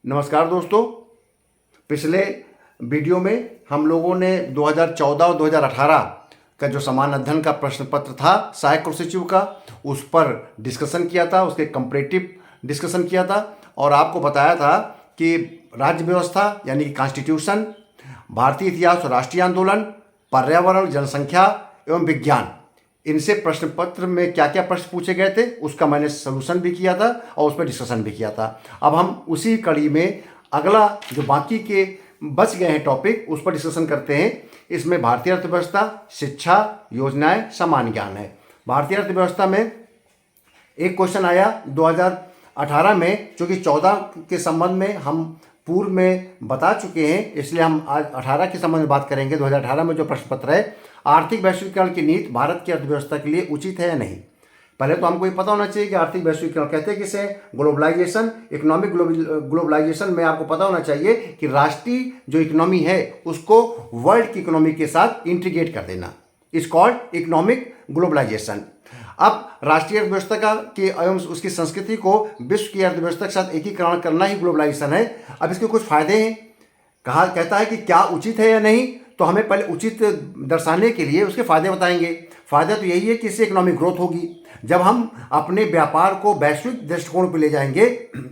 नमस्कार दोस्तों। पिछले वीडियो में हम लोगों ने 2014 और 2018 का जो समान अध्ययन का प्रश्न पत्र था सहायक कृषि सचिव का, उस पर डिस्कशन किया था, उसके कंपैरेटिव डिस्कशन किया था और आपको बताया था कि राज्य व्यवस्था यानी कि कॉन्स्टिट्यूशन, भारतीय इतिहास और राष्ट्रीय आंदोलन, पर्यावरण, जनसंख्या एवं विज्ञान, इनसे प्रश्न पत्र में क्या क्या प्रश्न पूछे गए थे उसका मैंने सलूशन भी किया था और उस पर डिस्कशन भी किया था। अब हम उसी कड़ी में अगला जो बाकी के बच गए हैं टॉपिक उस पर डिस्कशन करते हैं। इसमें भारतीय अर्थव्यवस्था, शिक्षा, योजनाएं, सामान्य ज्ञान है। भारतीय अर्थव्यवस्था में एक क्वेश्चन आया 2018 में, चूँकि 14 के संबंध में हम पूर्व में बता चुके हैं, इसलिए हम आज 18 के संबंध में बात करेंगे। 2018 में जो प्रश्न पत्र है, आर्थिक वैश्वीकरण की नीति भारत की अर्थव्यवस्था के लिए उचित है या नहीं। पहले तो हमको ये पता होना चाहिए कि आर्थिक वैश्वीकरण कहते हैं किसे। ग्लोबलाइजेशन, इकोनॉमिक ग्लोबलाइजेशन में आपको पता होना चाहिए कि राष्ट्रीय जो इकोनॉमी है उसको वर्ल्ड की इकोनॉमी के साथ इंटीग्रेट कर देना, इज कॉल्ड इकोनॉमिक ग्लोबलाइजेशन। अब राष्ट्रीय अर्थव्यवस्था का कि एवं उसकी संस्कृति को विश्व की अर्थव्यवस्था के साथ एकीकरण करना ही ग्लोबलाइजेशन है। अब इसके कुछ फायदे हैं। कहता है कि क्या उचित है या नहीं, तो हमें पहले उचित दर्शाने के लिए उसके फायदे बताएंगे। फायदा तो यही है कि इससे इकोनॉमिक ग्रोथ होगी। जब हम अपने व्यापार को वैश्विक दृष्टिकोण पर ले जाएंगे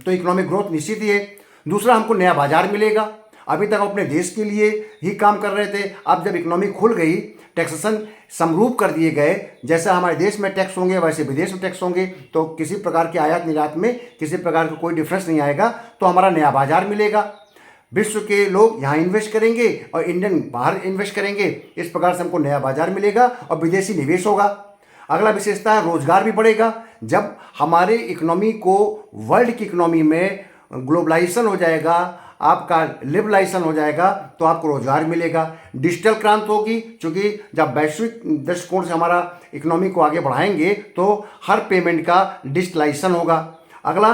तो इकोनॉमिक ग्रोथ निश्चित ही है। दूसरा, हमको नया बाजार मिलेगा। अभी तक अपने देश के लिए ही काम कर रहे थे, अब जब इकोनॉमी खुल गई, टैक्सेशन समरूप कर दिए गए, जैसा हमारे देश में टैक्स होंगे वैसे विदेश में टैक्स होंगे, तो किसी प्रकार के आयात निर्यात में किसी प्रकार का कोई डिफरेंस नहीं आएगा, तो हमारा नया बाजार मिलेगा। विश्व के लोग यहाँ इन्वेस्ट करेंगे और इंडियन बाहर इन्वेस्ट करेंगे। इस प्रकार से हमको नया बाजार मिलेगा और विदेशी निवेश होगा। अगला विशेषता है रोजगार भी बढ़ेगा। जब हमारे इकोनॉमी को वर्ल्ड की इकोनॉमी में ग्लोबलाइजेशन हो जाएगा, आपका लिबरलाइजेशन हो जाएगा, तो आपको रोजगार मिलेगा। डिजिटल क्रांति होगी, क्योंकि जब वैश्विक दृष्टिकोण से हमारा इकोनॉमी को आगे बढ़ाएंगे तो हर पेमेंट का डिजिटलाइजेशन होगा। अगला,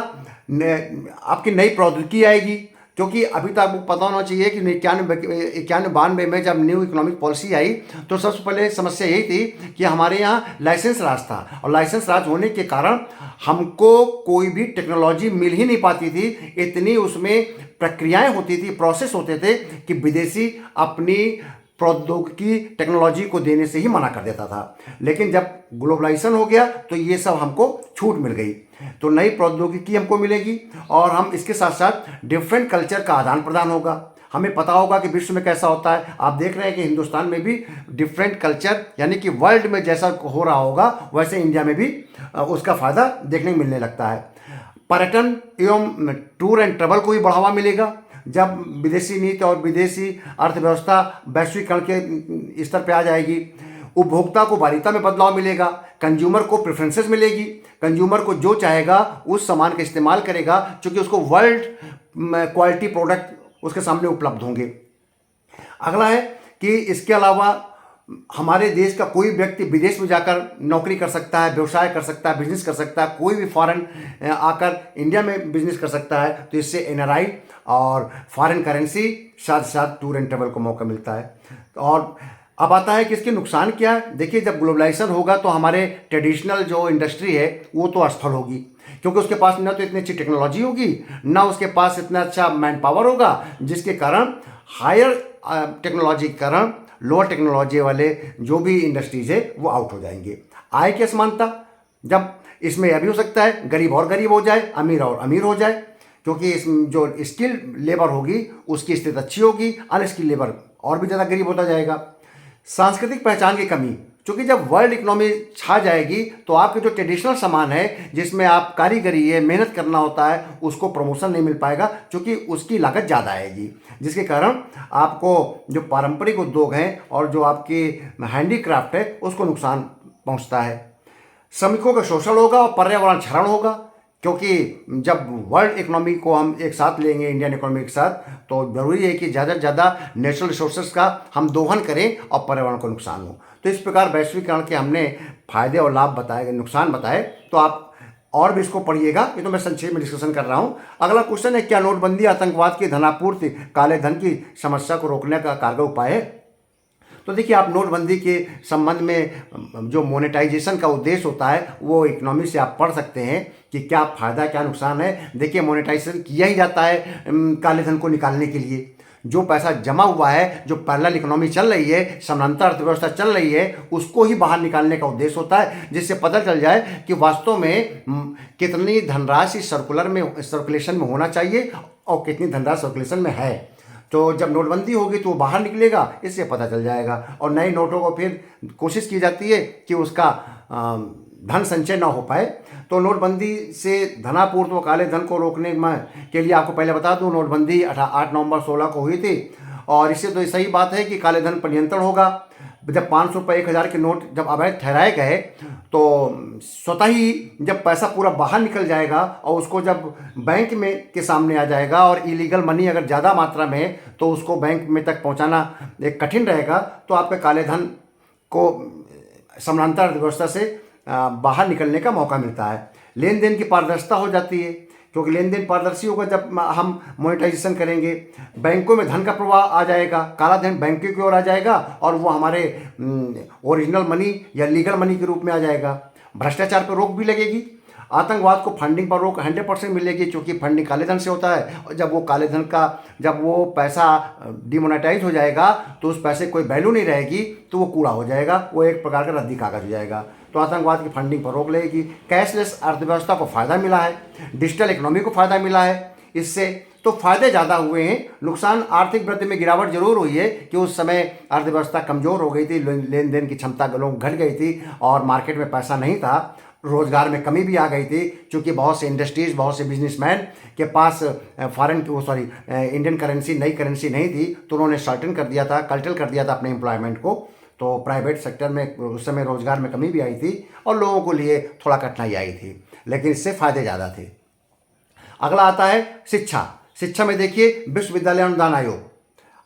आपकी नई प्रौद्योगिकी आएगी, क्योंकि अभी तक आपको पता होना चाहिए कि 91-92 में जब न्यू इकोनॉमिक पॉलिसी आई तो सबसे पहले समस्या यही थी कि हमारे यहाँ लाइसेंस राज था, और लाइसेंस राज होने के कारण हमको कोई भी टेक्नोलॉजी मिल ही नहीं पाती थी। इतनी उसमें प्रक्रियाएं होती थी, प्रोसेस होते थे कि विदेशी अपनी प्रौद्योगिकी टेक्नोलॉजी को देने से ही मना कर देता था। लेकिन जब ग्लोबलाइजेशन हो गया तो ये सब हमको छूट मिल गई, तो नई प्रौद्योगिकी हमको मिलेगी और हम इसके साथ साथ डिफरेंट कल्चर का आदान प्रदान होगा। हमें पता होगा कि विश्व में कैसा होता है। आप देख रहे हैं कि हिंदुस्तान में भी डिफरेंट कल्चर, यानी कि वर्ल्ड में जैसा हो रहा होगा वैसे इंडिया में भी उसका फ़ायदा देखने को मिलने लगता है। पर्यटन एवं टूर एंड ट्रैवल को भी बढ़ावा मिलेगा। जब विदेशी नीति और विदेशी अर्थव्यवस्था वैश्वीकरण के स्तर पर आ जाएगी, उपभोक्ता को वरीयता में बदलाव मिलेगा, कंज्यूमर को प्रेफरेंसेस मिलेगी, कंज्यूमर को जो चाहेगा उस सामान का इस्तेमाल करेगा, क्योंकि उसको वर्ल्ड क्वालिटी प्रोडक्ट उसके सामने उपलब्ध होंगे। अगला है कि इसके अलावा हमारे देश का कोई व्यक्ति विदेश में जाकर नौकरी कर सकता है, व्यवसाय कर सकता है, बिजनेस कर सकता है। कोई भी फॉरेन आकर इंडिया में बिजनेस कर सकता है, तो इससे एनआरआई और फॉरेन करेंसी साथ साथ टूर एंड ट्रैवल को मौका मिलता है। और अब आता है कि इसके नुकसान क्या है। देखिए, जब ग्लोबलाइजेशन होगा तो हमारे ट्रेडिशनल जो इंडस्ट्री है वो तो असफल होगी, क्योंकि उसके पास ना तो इतनी अच्छी टेक्नोलॉजी होगी, ना उसके पास इतना अच्छा मैन पावर होगा, जिसके कारण हायर टेक्नोलॉजी के कारण लोअर टेक्नोलॉजी वाले जो भी इंडस्ट्रीज है वो आउट हो जाएंगे। आय की असमानता, जब इसमें यह भी हो सकता है गरीब और गरीब हो जाए, अमीर और अमीर हो जाए, क्योंकि इस जो स्किल्ड लेबर होगी उसकी स्थिति अच्छी होगी, अनस्किल्ड लेबर और भी ज़्यादा गरीब होता जाएगा। सांस्कृतिक पहचान की कमी, क्योंकि जब वर्ल्ड इकोनॉमी छा जाएगी तो आपके जो ट्रेडिशनल सामान है जिसमें आप कारीगरी है, मेहनत करना होता है, उसको प्रमोशन नहीं मिल पाएगा, क्योंकि उसकी लागत ज़्यादा आएगी, जिसके कारण आपको जो पारंपरिक उद्योग हैं और जो आपकी हैंडीक्राफ्ट है उसको नुकसान पहुंचता है। श्रमिकों का शोषण होगा और पर्यावरण क्षरण होगा, क्योंकि जब वर्ल्ड इकोनॉमी को हम एक साथ लेंगे, इंडियन इकोनॉमी के साथ, तो ज़रूरी है कि ज़्यादा से ज़्यादा नेचुरल रिसोर्सेज का हम दोहन करें और पर्यावरण को नुकसान हो। तो इस प्रकार वैश्वीकरण के हमने फायदे और लाभ बताए, नुकसान बताए, तो आप और भी इसको पढ़िएगा। ये तो मैं संक्षेप में डिस्कशन कर रहा हूँ। अगला क्वेश्चन है, क्या नोटबंदी आतंकवाद की धनापूर्ति, काले धन की समस्या को रोकने का कारगर उपाय है? तो देखिए, आप नोटबंदी के संबंध में जो मोनेटाइजेशन का उद्देश्य होता है वो इकोनॉमी से आप पढ़ सकते हैं कि क्या फ़ायदा क्या नुकसान है। देखिए, मोनेटाइजेशन किया ही जाता है काले धन को निकालने के लिए। जो पैसा जमा हुआ है, जो पैरेलल इकोनॉमी चल रही है, समानांतर अर्थव्यवस्था चल रही है, उसको ही बाहर निकालने का उद्देश्य होता है, जिससे पता चल जाए कि वास्तव में कितनी धनराशि सर्कुलेशन में होना चाहिए और कितनी धनराशि सर्कुलेशन में है। तो जब नोटबंदी होगी तो वो बाहर निकलेगा, इससे पता चल जाएगा। और नए नोटों को फिर कोशिश की जाती है कि उसका धन संचय ना हो पाए। तो नोटबंदी से धनापूर्ति व काले धन को रोकने के लिए आपको पहले बता दूं, नोटबंदी 8 नवंबर 16 को हुई थी। और इससे तो सही बात है कि काले धन पर नियंत्रण होगा। जब 500 रुपये 1000 के नोट जब अवैध ठहराए गए तो स्वतः ही जब पैसा पूरा बाहर निकल जाएगा और उसको जब बैंक में के सामने आ जाएगा और इलीगल मनी अगर ज़्यादा मात्रा में है तो उसको बैंक में तक पहुंचाना एक कठिन रहेगा। तो आपके काले धन को समानांतर अर्थव्यवस्था से बाहर निकलने का मौका मिलता है। लेन देन की पारदर्शिता हो जाती है, क्योंकि लेन देन पारदर्शी होगा जब हम मोनेटाइजेशन करेंगे। बैंकों में धन का प्रवाह आ जाएगा, काला धन बैंकों की ओर आ जाएगा और वो हमारे ओरिजिनल मनी या लीगल मनी के रूप में आ जाएगा। भ्रष्टाचार पर रोक भी लगेगी। आतंकवाद को फंडिंग पर रोक 100% मिलेगी, क्योंकि फंडिंग काले धन से होता है। और जब वो काले धन का जब वो पैसा डिमोनेटाइज हो जाएगा तो उस पैसे कोई वैल्यू नहीं रहेगी, तो वो कूड़ा हो जाएगा, वो एक प्रकार का रद्दी कागज हो जाएगा। तो आतंकवाद की फंडिंग पर रोक लगेगी। कैशलेस अर्थव्यवस्था को फ़ायदा मिला है, डिजिटल इकोनॉमी को फ़ायदा मिला है इससे। तो फायदे ज़्यादा हुए हैं। नुकसान आर्थिक वृद्धि में गिरावट जरूर हुई है कि उस समय अर्थव्यवस्था कमज़ोर हो गई थी, लेन देन की क्षमता लोगों घट गई थी और मार्केट में पैसा नहीं था। रोजगार में कमी भी आ गई थी, क्योंकि बहुत से इंडस्ट्रीज, बहुत से बिजनेसमैन के पास इंडियन करेंसी, नई करेंसी नहीं थी, तो उन्होंने शॉर्टन कर दिया था, कल्टल कर दिया था अपने एम्प्लॉयमेंट को। तो प्राइवेट सेक्टर में उस समय रोजगार में कमी भी आई थी और लोगों को लिए थोड़ा कठिनाई आई थी, लेकिन इससे फायदे ज़्यादा थे। अगला आता है शिक्षा। शिक्षा में देखिए, विश्वविद्यालय अनुदान आयोग,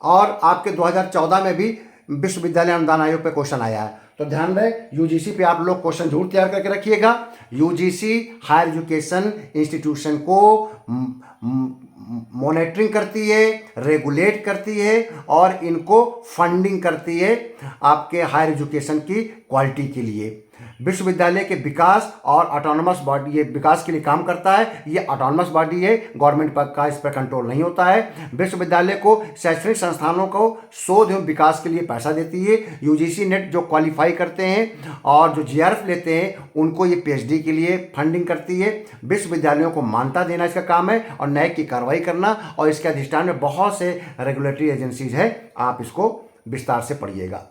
और आपके 2014 में भी विश्वविद्यालय अनुदान आयोग पे क्वेश्चन आया है। तो ध्यान रहे, यूजीसी पे आप लोग क्वेश्चन जरूर तैयार करके रखिएगा। यूजीसी हायर एजुकेशन इंस्टीट्यूशन को मॉनिटरिंग करती है, रेगुलेट करती है और इनको फंडिंग करती है आपके हायर एजुकेशन की क्वालिटी के लिए। विश्वविद्यालय के विकास और ऑटोनमस बॉडी, ये विकास के लिए काम करता है। ये ऑटोनमस बॉडी है, गवर्नमेंट का इस पर कंट्रोल नहीं होता है। विश्वविद्यालय को शैक्षणिक संस्थानों को शोध एवं विकास के लिए पैसा देती है। यूजीसी नेट जो क्वालिफाई करते हैं और जो जीआरएफ लेते हैं उनको ये पीएचडी के लिए फंडिंग करती है। विश्वविद्यालयों को मान्यता देना इसका काम है और न्याय की कार्रवाई करना, और इसके अधिष्ठान में बहुत से रेगुलेटरी एजेंसीज है। आप इसको विस्तार से पढ़िएगा।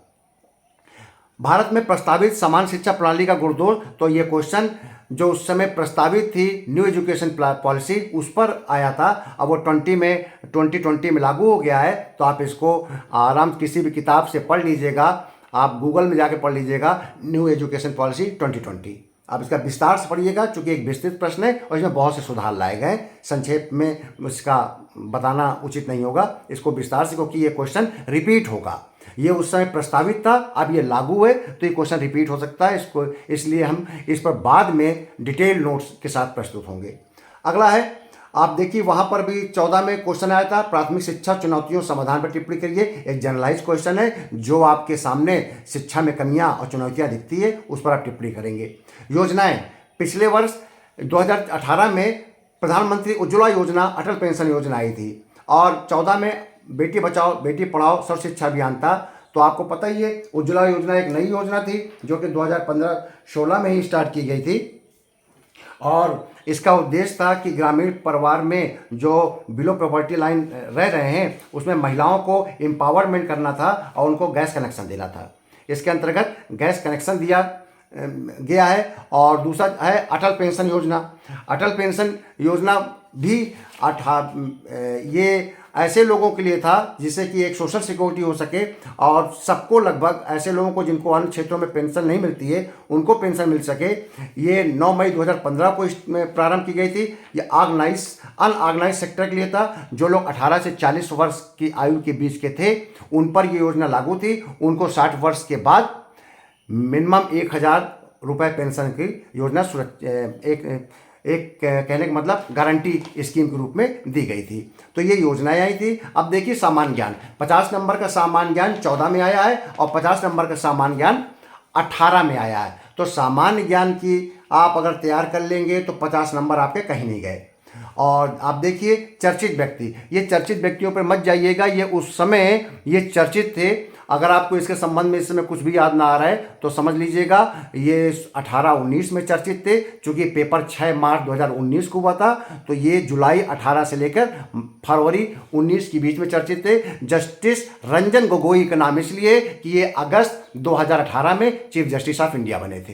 भारत में प्रस्तावित समान शिक्षा प्रणाली का गुणदोष, तो ये क्वेश्चन जो उस समय प्रस्तावित थी न्यू एजुकेशन पॉलिसी, उस पर आया था। अब वो 2020 में लागू हो गया है। तो आप इसको आराम किसी भी किताब से पढ़ लीजिएगा, आप गूगल में जाके पढ़ लीजिएगा न्यू एजुकेशन पॉलिसी 2020। आप इसका विस्तार से पढ़िएगा, चूँकि एक विस्तृत प्रश्न है और इसमें बहुत से सुधार लाए गए। संक्षेप में इसका बताना उचित नहीं होगा, इसको विस्तार से, क्योंकि ये क्वेश्चन रिपीट होगा। ये उस समय प्रस्तावित था, अब ये लागू है तो ये क्वेश्चन रिपीट हो सकता है इसको, इसलिए हम इस पर बाद में डिटेल नोट्स के साथ प्रस्तुत होंगे। अगला है, आप देखिए वहाँ पर भी 14 में क्वेश्चन आया था, प्राथमिक शिक्षा चुनौतियों समाधान पर टिप्पणी करिए। एक जनरलाइज क्वेश्चन है, जो आपके सामने शिक्षा में कमियां और चुनौतियां दिखती है उस पर आप टिप्पणी करेंगे। योजनाएं, पिछले वर्ष 2018 में प्रधानमंत्री उज्ज्वला योजना, अटल पेंशन योजना आई थी, और 14 में बेटी बचाओ बेटी पढ़ाओ सर्व शिक्षा अभियान था। तो आपको पता ही है, उज्ज्वला योजना एक नई योजना थी जो कि 2015-16 में ही स्टार्ट की गई थी, और इसका उद्देश्य था कि ग्रामीण परिवार में जो बिलो प्रॉपर्टी लाइन रह रहे हैं उसमें महिलाओं को एम्पावरमेंट करना था और उनको गैस कनेक्शन देना था। इसके अंतर्गत गैस कनेक्शन दिया गया है। और दूसरा है अटल पेंशन योजना। अटल पेंशन योजना भी ये ऐसे लोगों के लिए था जिससे कि एक सोशल सिक्योरिटी हो सके, और सबको, लगभग ऐसे लोगों को जिनको अन्य क्षेत्रों में पेंशन नहीं मिलती है उनको पेंशन मिल सके। ये 9 मई 2015 को इसमें प्रारंभ की गई थी। ये अनऑर्गेनाइज सेक्टर के लिए था। जो लोग 18 से 40 वर्ष की आयु के बीच के थे उन पर ये योजना लागू थी। उनको 60 वर्ष के बाद मिनिमम 1000 रुपये पेंशन की योजना एक कहने का मतलब गारंटी स्कीम के रूप में दी गई थी। तो ये योजनाएं आई थी। अब देखिए सामान्य ज्ञान, 50 नंबर का सामान्य ज्ञान 14 में आया है और 50 नंबर का सामान्य ज्ञान 18 में आया है। तो सामान्य ज्ञान की आप अगर तैयार कर लेंगे तो 50 नंबर आपके कहीं नहीं गए। और आप देखिए चर्चित व्यक्ति, ये चर्चित व्यक्तियों पर मत जाइएगा, ये उस समय ये चर्चित थे। अगर आपको इसके संबंध में इस समय कुछ भी याद ना आ रहा है तो समझ लीजिएगा ये 18-19 में चर्चित थे। चूँकि पेपर 6 मार्च 2019 को हुआ था, तो ये जुलाई 18 से लेकर फरवरी 19 के बीच में चर्चित थे। जस्टिस रंजन गोगोई का नाम इसलिए कि ये अगस्त 2018 में चीफ जस्टिस ऑफ इंडिया बने थे।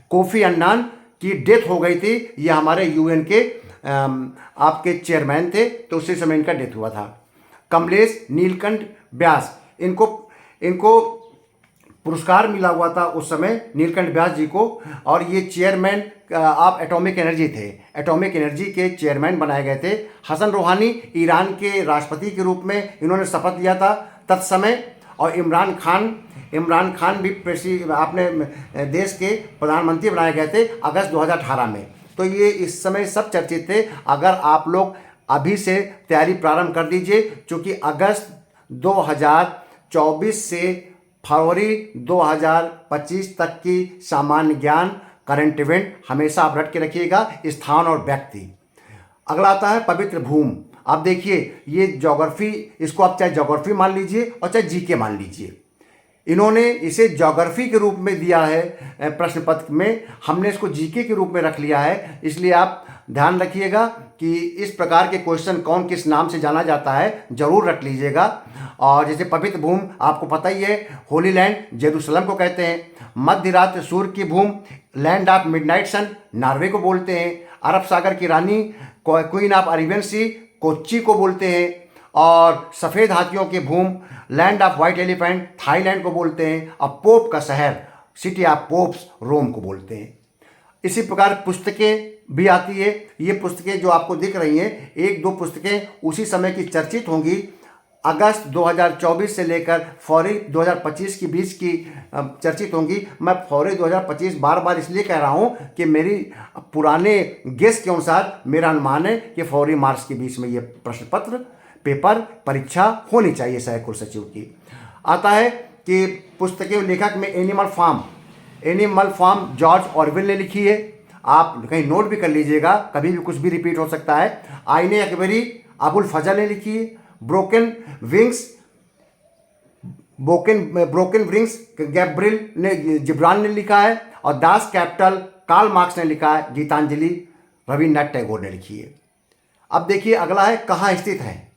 कोफी अन्नान की डेथ हो गई थी, ये हमारे यूएन के आपके चेयरमैन थे, तो उसी समय इनका डेथ हुआ था। कमलेश नीलकंठ व्यास, इनको पुरस्कार मिला हुआ था उस समय नीलकंठ व्यास जी को, और ये चेयरमैन ऑफ एटॉमिक एनर्जी थे, एटॉमिक एनर्जी के चेयरमैन बनाए गए थे। हसन रूहानी ईरान के राष्ट्रपति के रूप में इन्होंने शपथ लिया था तत्समय। और इमरान खान भी अपने देश के प्रधानमंत्री बनाए गए थे अगस्त 2018 में। तो ये इस समय सब चर्चित थे। अगर आप लोग अभी से तैयारी प्रारंभ कर दीजिए, क्योंकि अगस्त 2024 से फरवरी 2025 तक की सामान्य ज्ञान करंट इवेंट हमेशा आप रट के रखिएगा, स्थान और व्यक्ति। अगला आता है पवित्र भूमि। आप देखिए ये ज्योग्राफी, इसको आप चाहे ज्योग्राफी मान लीजिए और चाहे जीके मान लीजिए। इन्होंने इसे ज्योग्राफी के रूप में दिया है प्रश्न पत्र में, हमने इसको जीके के रूप में रख लिया है। इसलिए आप ध्यान रखिएगा कि इस प्रकार के क्वेश्चन कौन किस नाम से जाना जाता है, जरूर रख लीजिएगा। और जैसे पवित्र भूमि आपको पता ही है, होली लैंड जेरूसलम को कहते हैं। मध्य रात्रि सूर्य की भूमि, land of midnight sun, Norway को बोलते हैं। अरब सागर की रानी, queen of Arabian sea, Kochi को बोलते हैं। और सफ़ेद हाथियों की भूमि, land of white elephant, Thailand को बोलते हैं। और पोप का शहर, सिटी ऑफ पोप्स, रोम को बोलते हैं। इसी प्रकार पुस्तकें भी आती है। ये पुस्तकें जो आपको दिख रही हैं, 1-2 पुस्तकें उसी समय की चर्चित होंगी। अगस्त 2024 से लेकर फरवरी 2025 के बीच की चर्चित होंगी। मैं फरवरी 2025 बार बार इसलिए कह रहा हूँ कि मेरी पुराने गेस के अनुसार मेरा अनुमान है कि फरवरी मार्च के बीच में ये प्रश्न पत्र पेपर परीक्षा होनी चाहिए सहायक कुल सचिव की। आता है कि पुस्तकें लेखक में एनिमल फार्म जॉर्ज ऑरवेल ने लिखी है। आप कहीं नोट भी कर लीजिएगा, कभी भी कुछ भी रिपीट हो सकता है। आईने अकबरी अबुल फजल ने लिखी है। ब्रोकन विंग्स गैब्रियल ने जिब्रान ने लिखा है। और दास कैपिटल कार्ल मार्क्स ने लिखा है। गीतांजलि रविन्द्रनाथ टैगोर ने लिखी है। अब देखिए अगला है कहाँ स्थित है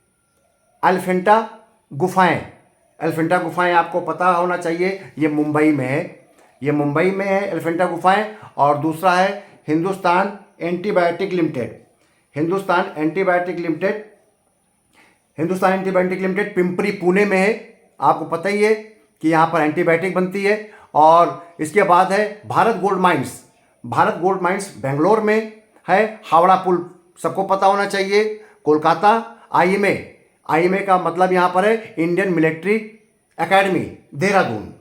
एलिफेंटा गुफाएं आपको पता होना चाहिए, ये मुंबई में है, एलिफेंटा गुफाएं। और दूसरा है हिंदुस्तान एंटीबायोटिक लिमिटेड पिंपरी पुणे में है। आपको पता ही है कि यहाँ पर एंटीबायोटिक बनती है। और इसके बाद है भारत गोल्ड माइंस बेंगलोर में है। हावड़ा पुल सबको पता होना चाहिए। कोलकाता आईएमए का मतलब यहाँ पर है इंडियन मिलिट्री एकेडमी देहरादून।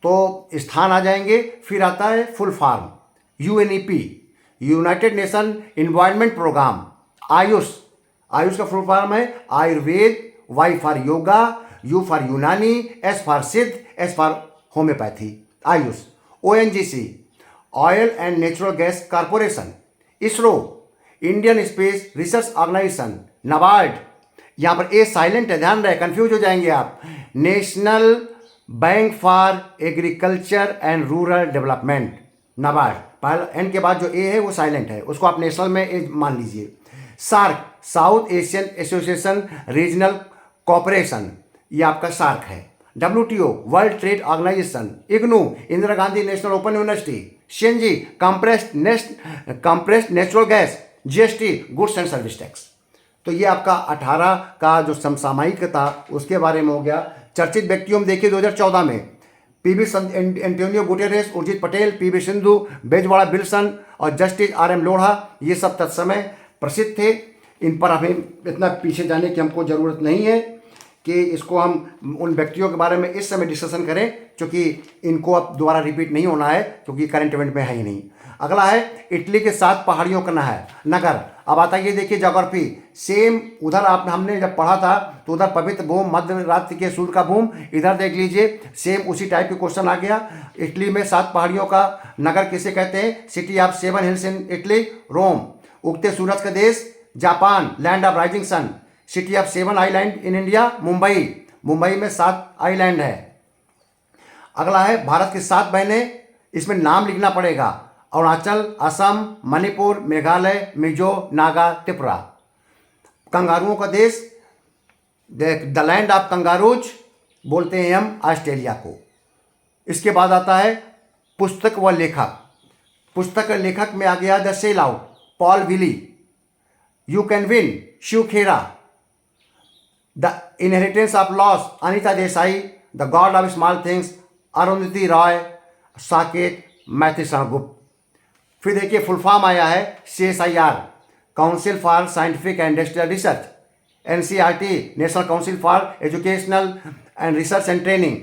तो स्थान आ जाएंगे। फिर आता है full form UNEP, United Nation Environment Programme. AYUSH का फुल फॉर्म है Ayurveda, Y for yoga, U for Unani, S for Siddha, S for homeopathy. AYUSH. ONGC oil and natural gas corporation. ISRO Indian space research organisation. NABARD, यहाँ पर ए साइलेंट है, ध्यान रहे, कंफ्यूज हो जाएंगे आप। National bank for agriculture and rural development, NABARD. पहला एन के बाद जो ए है वो साइलेंट है, उसको आप नेशनल में ए मान लीजिए। SAARC, south Asian association regional cooperation, ये आपका सार्क है। WTO world trade organisation. IGNOU Indira Gandhi national open university. CNG compressed natural gas. GST goods and service tax. तो ये आपका 18 का जो समसामयिक था उसके बारे में हो गया। चर्चित व्यक्तियों में देखिए 2014 में PV Antonio Guterres, Urjit Patel, PV Sindhu, Bezawada Wilson और जस्टिस RM लोढ़ा, ये सब तत्समय प्रसिद्ध थे। इन पर हमें इतना पीछे जाने की हमको ज़रूरत नहीं है, कि इसको हम उन व्यक्तियों के बारे में इस समय डिस्कशन करें, क्योंकि इनको अब दोबारा रिपीट नहीं होना है, क्योंकि करंट इवेंट में है ही नहीं। अगला है इटली के 7 पहाड़ियों का नगर। अब आता है, ये देखिए ज्योग्राफी सेम उधर हमने जब पढ़ा था तो उधर पवित्र भूमि, मध्य रात्रि के सूर्य का भूमि, इधर देख लीजिए सेम उसी टाइप के क्वेश्चन आ गया। इटली में 7 पहाड़ियों का नगर किसे कहते हैं? City of 7 hills in Italy, Rome. उगते सूरज का देश Japan, land of rising sun. City of 7 island in India, Mumbai. Mumbai में 7 आइलैंड है। अगला है भारत की 7 बहनें, इसमें नाम लिखना पड़ेगा। अरुणाचल, असम, मणिपुर, मेघालय, मिजो, नागा, त्रिपुरा। कंगारुओं का देश, द लैंड ऑफ कंगारूज बोलते हैं हम ऑस्ट्रेलिया को। इसके बाद आता है पुस्तक व लेखक। पुस्तक लेखक में आ गया the sell out, Paul Willy. You can win, Shiv Khera. The inheritance of loss, Anita Desai. The god of small things, Arundhati Roy. Saket, Maithili Gupt. फिर देखिए फुल फॉर्म आया है CSIR, council for scientific and industrial research. NCERT, national council for educational and research and training.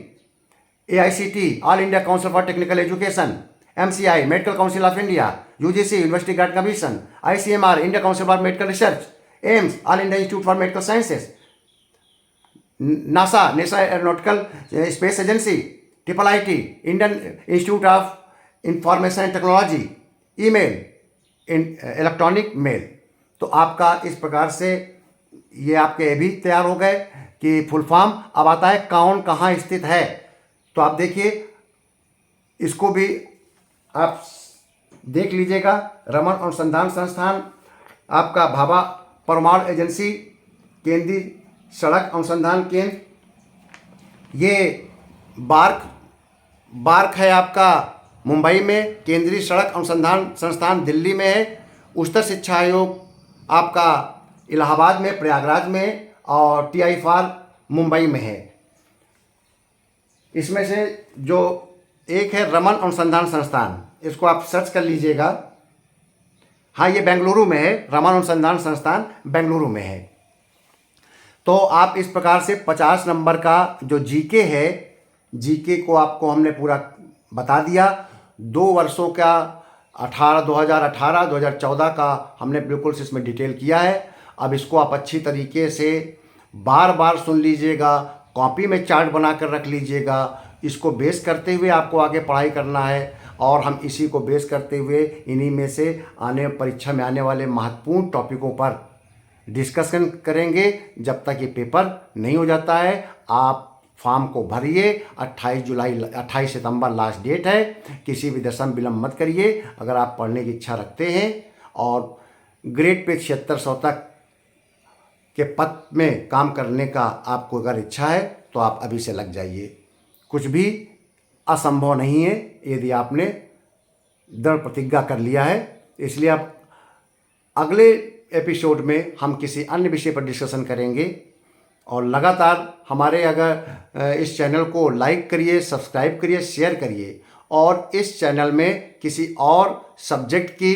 AICT, all India council for technical education. MCI, medical council of India. UGC, university guide commission. ICMR, India council for medical research. AIIMS, all India institute for medical sciences. NASA, national aeronautical space agency. IIIT, Indian institute of information and technology. Email, electronic mail. तो आपका इस प्रकार से ये आपके अभी तैयार हो गए कि फुल फॉर्म। अब आता है कौन कहाँ स्थित है। तो आप देखिए इसको भी आप देख लीजिएगा। रमन अनुसंधान संस्थान, आपका भाभा परमाणु एजेंसी, केंद्रीय सड़क अनुसंधान केंद्र। ये बार्क है आपका मुंबई में। केंद्रीय सड़क अनुसंधान संस्थान दिल्ली में है। उच्चतर शिक्षा आयोग आपका इलाहाबाद में, प्रयागराज में। और TIFR मुंबई में है। इसमें से जो एक है रमन अनुसंधान संस्थान, इसको आप सर्च कर लीजिएगा। हाँ, ये बेंगलुरु में है। रमन अनुसंधान संस्थान बेंगलुरु में है। तो आप इस प्रकार से 50 नंबर का जो GK है, GK को आपको हमने पूरा बता दिया। 2 वर्षों का 2018, 2014 का हमने बिल्कुल से इसमें डिटेल किया है। अब इसको आप अच्छी तरीके से बार बार सुन लीजिएगा, कॉपी में चार्ट बना कर रख लीजिएगा। इसको बेस करते हुए आपको आगे पढ़ाई करना है, और हम इसी को बेस करते हुए इन्हीं में से परीक्षा में आने वाले महत्वपूर्ण टॉपिकों पर डिस्कशन करेंगे। जब तक ये पेपर नहीं हो जाता है, आप फॉर्म को भरिए। 28 सितंबर लास्ट डेट है। किसी भी दशा में विलम्ब मत करिए अगर आप पढ़ने की इच्छा रखते हैं। और ग्रेड पे 7600 तक के पद में काम करने का आपको अगर इच्छा है तो आप अभी से लग जाइए। कुछ भी असंभव नहीं है यदि आपने दृढ़ प्रतिज्ञा कर लिया है। इसलिए अब अगले एपिसोड में हम किसी अन्य विषय पर डिस्कशन करेंगे। और लगातार हमारे अगर इस चैनल को लाइक करिए, सब्सक्राइब करिए, शेयर करिए। और इस चैनल में किसी और सब्जेक्ट की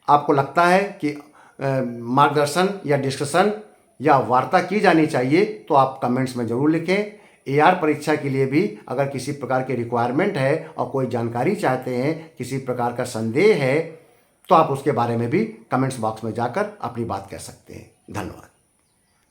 आपको लगता है कि मार्गदर्शन या डिस्कशन या वार्ता की जानी चाहिए तो आप कमेंट्स में ज़रूर लिखें। AR परीक्षा के लिए भी अगर किसी प्रकार की रिक्वायरमेंट है और कोई जानकारी चाहते हैं, किसी प्रकार का संदेह है, तो आप उसके बारे में भी कमेंट्स बॉक्स में जाकर अपनी बात कह सकते हैं। धन्यवाद।